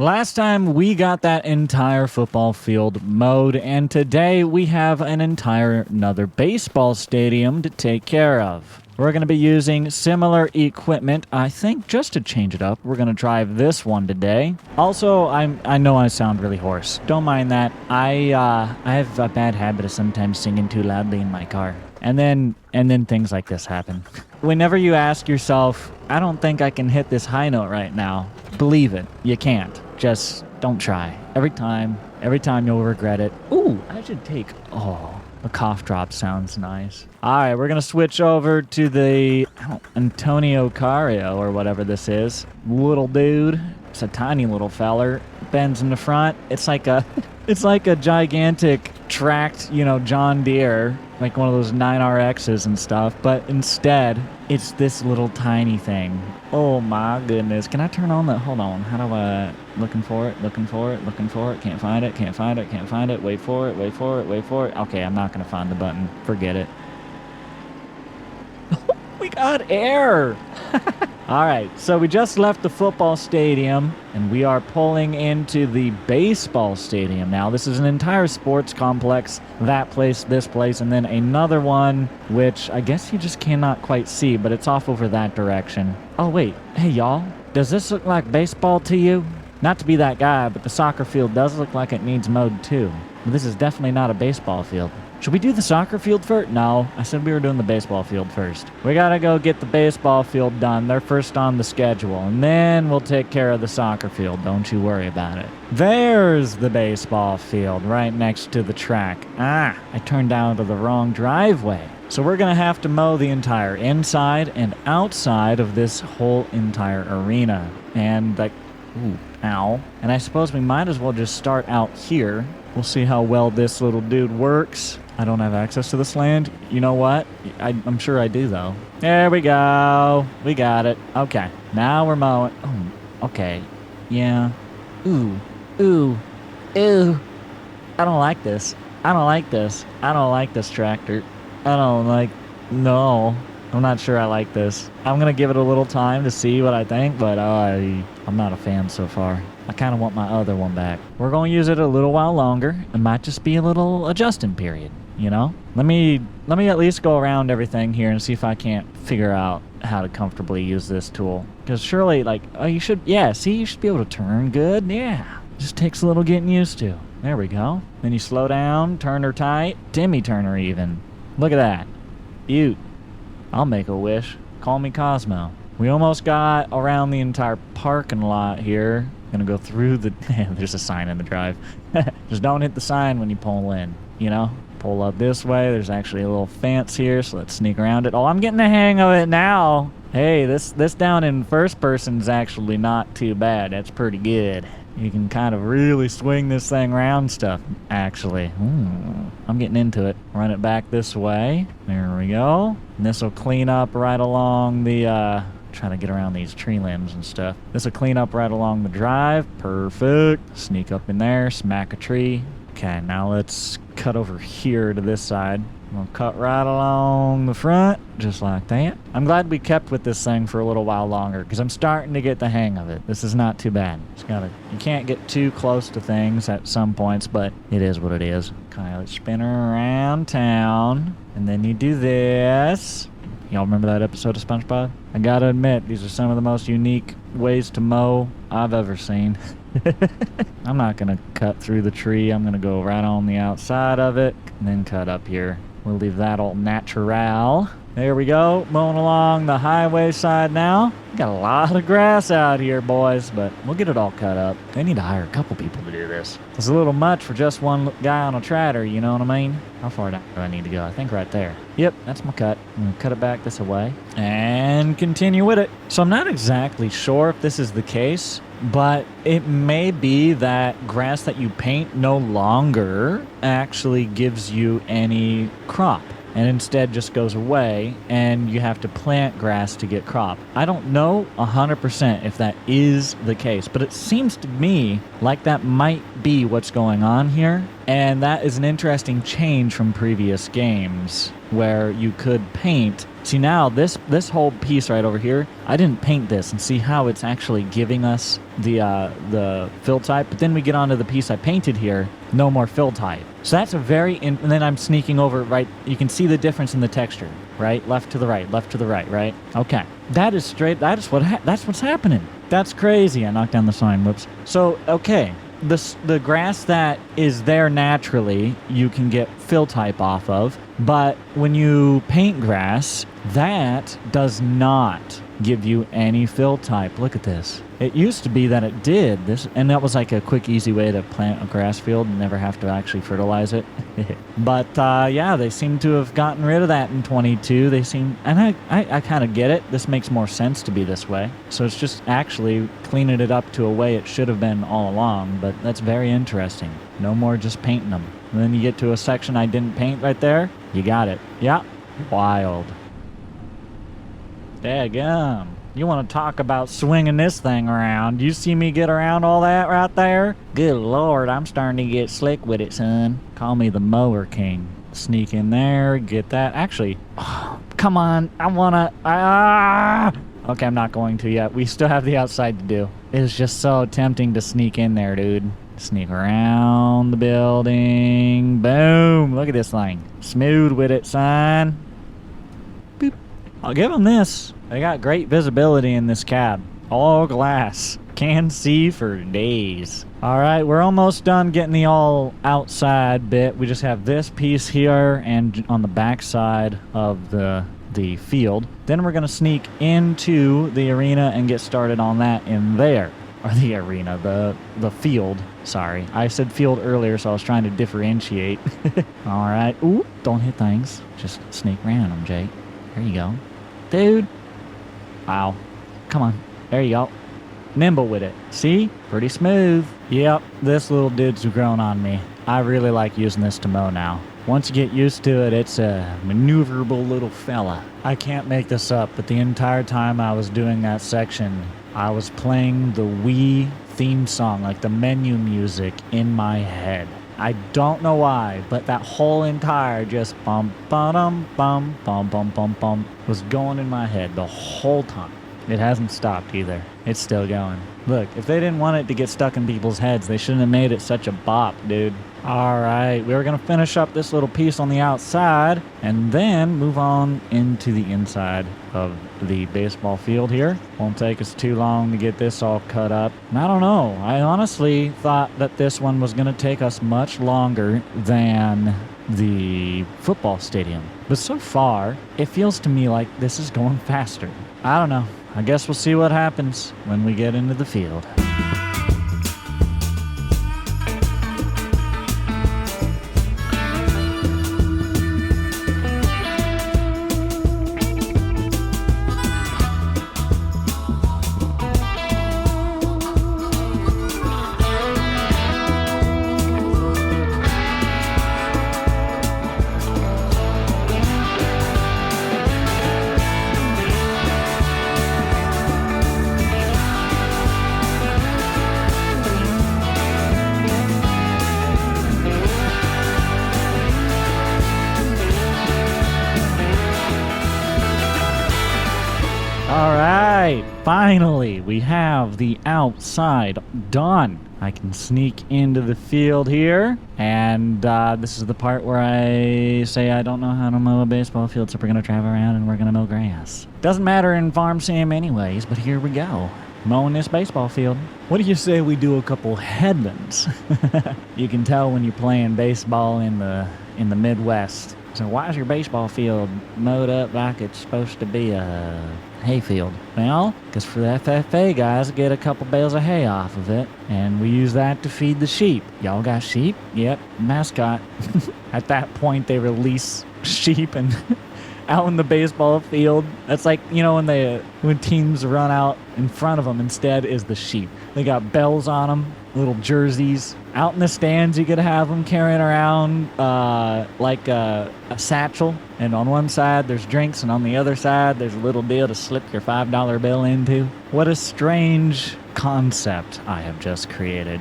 Last time we got that entire football field mowed, and today we have another baseball stadium to take care of. We're going to be using similar equipment, I think, just to change it up. We're going to drive this one today. Also, I know I sound really hoarse. Don't mind that. I have a bad habit of sometimes singing too loudly in my car. And then things like this happen. Whenever you ask yourself, I don't think I can hit this high note right now, believe it, you can't. Just don't try. Every time you'll regret it. Ooh, I should take, a cough drop sounds nice. All right, we're going to switch over to the Antonio Cario or whatever this is. Little dude. It's a tiny little feller. Bends in the front. It's like a gigantic tracked, John Deere, like one of those 9RXs and stuff, but instead, it's this little tiny thing. Oh my goodness. Can I turn on the, hold on, how do I, looking for it, can't find it, wait for it. Okay, I'm not going to find the button, forget it. We got air! All right, so we just left the football stadium, and we are pulling into the baseball stadium now. This is an entire sports complex, that place, this place, and then another one, which I guess you just cannot quite see, but it's off over that direction. Oh, wait. Hey, y'all. Does this look like baseball to you? Not to be that guy, but the soccer field does look like it needs mowed, too. But this is definitely not a baseball field. Should we do the soccer field first? No, I said we were doing the baseball field first. We gotta go get the baseball field done. They're first on the schedule, and then we'll take care of the soccer field. Don't you worry about it. There's the baseball field right next to the track. I turned down to the wrong driveway. So we're gonna have to mow the entire inside and outside of this whole entire arena. And like, ooh, ow. And I suppose we might as well just start out here. We'll see how well this little dude works. I don't have access to this land. You know what? I'm sure I do, though. There we go. We got it. Okay. Now we're mowing. Oh, okay. Yeah. Ooh. I don't like this. I don't like this tractor. No. I'm not sure I like this. I'm going to give it a little time to see what I think, but I'm not a fan so far. I kind of want my other one back. We're going to use it a little while longer. It might just be a little adjusting period, Let me at least go around everything here and see if I can't figure out how to comfortably use this tool. Because surely, you should be able to turn good. Yeah. Just takes a little getting used to. There we go. Then you slow down, turn her tight, Timmy Turner even. Look at that. Beaut. I'll make a wish. Call me Cosmo. We almost got around the entire parking lot here. Gonna go through the... There's a sign in the drive. Just don't hit the sign when you pull in, Pull up this way. There's actually a little fence here, so let's sneak around it. Oh, I'm getting the hang of it now. Hey, this down in first person's actually not too bad. That's pretty good. You can kind of really swing this thing around stuff, actually. I'm getting into it. Run it back this way. There we go. And this will clean up right along the, trying to get around these tree limbs and stuff. This will clean up right along the drive. Perfect. Sneak up in there, smack a tree. Okay, now let's cut over here to this side. We'll cut right along the front, just like that. I'm glad we kept with this thing for a little while longer, because I'm starting to get the hang of it. This is not too bad. You can't get too close to things at some points, but it is what it is. Okay, let's spin her around town, and then you do this. Y'all remember that episode of SpongeBob? I gotta admit, these are some of the most unique ways to mow I've ever seen. I'm not gonna cut through the tree. I'm gonna go right on the outside of it, and then cut up here. We'll leave that all natural. There we go, mowing along the highway side now. We got a lot of grass out here, boys, but we'll get it all cut up. They need to hire a couple people to do this. It's a little much for just one guy on a tractor, you know what I mean? How far down do I need to go? I think right there. Yep, that's my cut. I'm gonna cut it back this way and continue with it. So I'm not exactly sure if this is the case, but it may be that grass that you paint no longer actually gives you any crop, and instead just goes away, and you have to plant grass to get crop. I don't know 100% if that is the case, but it seems to me like that might be what's going on here, and that is an interesting change from previous games where you could paint See now, this whole piece right over here, I didn't paint this, and see how it's actually giving us the fill type. But then we get onto the piece I painted here, no more fill type. So that's a and then I'm sneaking over, right? You can see the difference in the texture, right? Left to the right, left to the right, right? Okay. That is straight, that's what's happening. That's crazy. I knocked down the sign, whoops. So, okay. The grass that is there naturally, you can get fill type off of, but when you paint grass, that does not give you any fill type. Look at this. It used to be that it did this, and that was like a quick, easy way to plant a grass field and never have to actually fertilize it. But yeah, they seem to have gotten rid of that in 22. They seem, and I kind of get it. This makes more sense to be this way. So it's just actually cleaning it up to a way it should have been all along. But that's very interesting. No more just painting them. And then you get to a section I didn't paint right there. You got it. Yeah, wild. Daggum. You want to talk about swinging this thing around? You see me get around all that right there? Good Lord, I'm starting to get slick with it, son. Call me the mower king. Sneak in there, get that. Actually, come on. I want to... Okay, I'm not going to yet. We still have the outside to do. It's just so tempting to sneak in there, dude. Sneak around the building. Boom. Look at this thing. Smooth with it, son. Boop. I'll give them this. They got great visibility in this cab. All glass. Can see for days. All right, we're almost done getting the all outside bit. We just have this piece here and on the back side of the field. Then we're going to sneak into the arena and get started on that in there. Or the arena, the field. Sorry. I said field earlier, so I was trying to differentiate. All right. Ooh, don't hit things. Just sneak around them, Jake. There you go. Dude. Wow. Come on. There you go. Nimble with it. See? Pretty smooth. Yep. This little dude's grown on me. I really like using this to mow now. Once you get used to it, it's a maneuverable little fella. I can't make this up, but the entire time I was doing that section, I was playing the Wii theme song, like the menu music, in my head. I don't know why, but that whole entire just bum ba-dum bum bum bum bum bum was going in my head the whole time. It hasn't stopped either. It's still going. Look, if they didn't want it to get stuck in people's heads, they shouldn't have made it such a bop, dude. All right, we're going to finish up this little piece on the outside and then move on into the inside of the baseball field here. Won't take us too long to get this all cut up. And I don't know. I honestly thought that this one was going to take us much longer than the football stadium. But so far, it feels to me like this is going faster. I don't know. I guess we'll see what happens when we get into the field. Finally, we have the outside done. I can sneak into the field here, and this is the part where I say I don't know how to mow a baseball field, so we're going to drive around and we're going to mow grass. Doesn't matter in farm sim anyways, but here we go. Mowing this baseball field. What do you say we do a couple headlands? You can tell when you're playing baseball in the Midwest. So why is your baseball field mowed up like it's supposed to be a hayfield? Well, because for the FFA guys get a couple bales of hay off of it, and we use that to feed the sheep. Y'all got sheep? Yep, mascot. At that point, they release sheep and out in the baseball field. That's like, you know, when teams run out in front of them, instead is the sheep. They got bells on them, little jerseys. Out in the stands, you could have them carrying around like a satchel. And on one side, there's drinks, and on the other side, there's a little deal to slip your $5 bill into. What a strange concept I have just created.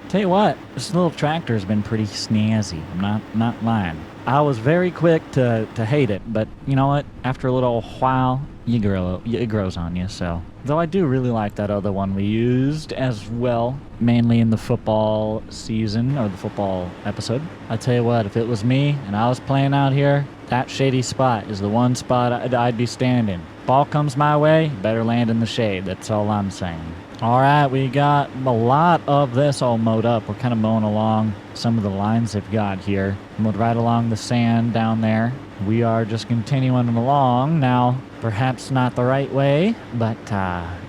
Tell you what, this little tractor has been pretty snazzy. I'm not lying. I was very quick to hate it, but you know what? After a little while, it grows on you, so. Though I do really like that other one we used as well, mainly in the football season, or the football episode. I tell you what, if it was me and I was playing out here, that shady spot is the one spot I'd be standing. Ball comes my way, better land in the shade, that's all I'm saying. All right, we got a lot of this all mowed up. We're kind of mowing along some of the lines they've got here. Mowed right along the sand down there. We are just continuing along. Now, perhaps not the right way, but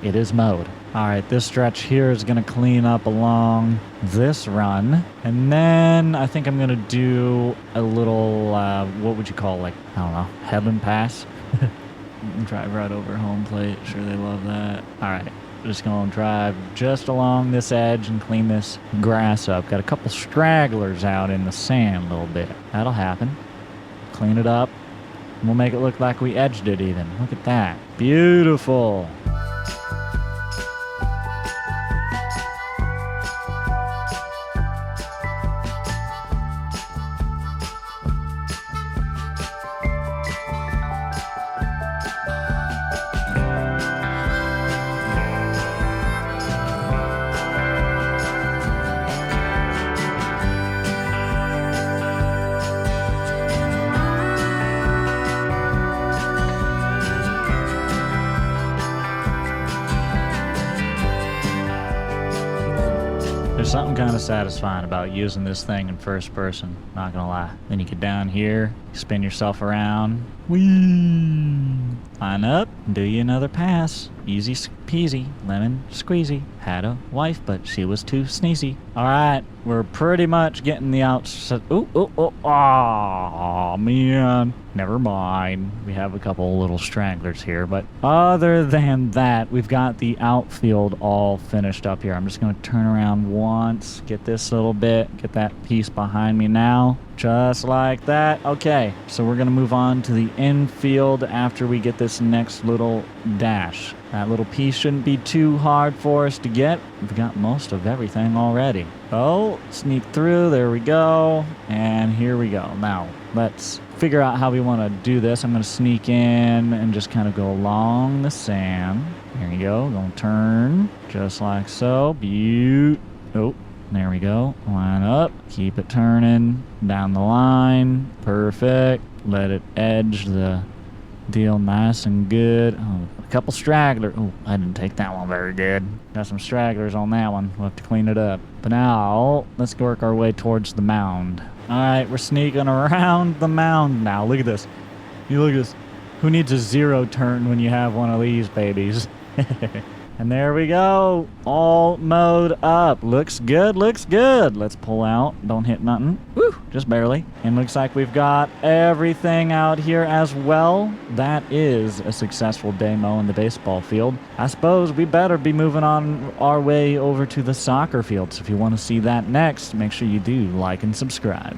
it is mowed. All right, this stretch here is going to clean up along this run. And then I think I'm going to do a little, what would you call, like, I don't know, headland pass? Drive right over home plate. Sure they love that. All right. Just gonna drive just along this edge and clean this grass up. Got a couple stragglers out in the sand a little bit. That'll happen. Clean it up. We'll make it look like we edged it even. Look at that. Beautiful. There's something kind of satisfying about using this thing in first person, not gonna lie. Then you get down here, spin yourself around, whee, line up, and do you another pass. Easy peasy, lemon squeezy. Had a wife, but she was too sneezy. All right, we're pretty much getting the outside. Oh, man. Never mind. We have a couple little stragglers here, but other than that, we've got the outfield all finished up here. I'm just going to turn around once, get this little bit, get that piece behind me now. Just like that. Okay, so we're going to move on to the infield after we get this next little dash. That little piece shouldn't be too hard for us to get. We've got most of everything already. Oh, sneak through. There we go. And here we go. Now, let's figure out how we want to do this. I'm going to sneak in and just kind of go along the sand. There you go. Going to turn just like so. Oh, there we go. Line up. Keep it turning down the line. Perfect. Let it edge the deal nice and good. Oh, a couple stragglers. Oh, I didn't take that one very good. Got some stragglers on that one. We'll have to clean it up. But now, let's work our way towards the mound. All right, we're sneaking around the mound now. Look at this. You look at this. Who needs a zero turn when you have one of these babies? And there we go. All mowed up. Looks good, looks good. Let's pull out. Don't hit nothing. Woo, just barely. And looks like we've got everything out here as well. That is a successful day mowing the baseball field. I suppose we better be moving on our way over to the soccer field. So if you want to see that next, make sure you do like and subscribe.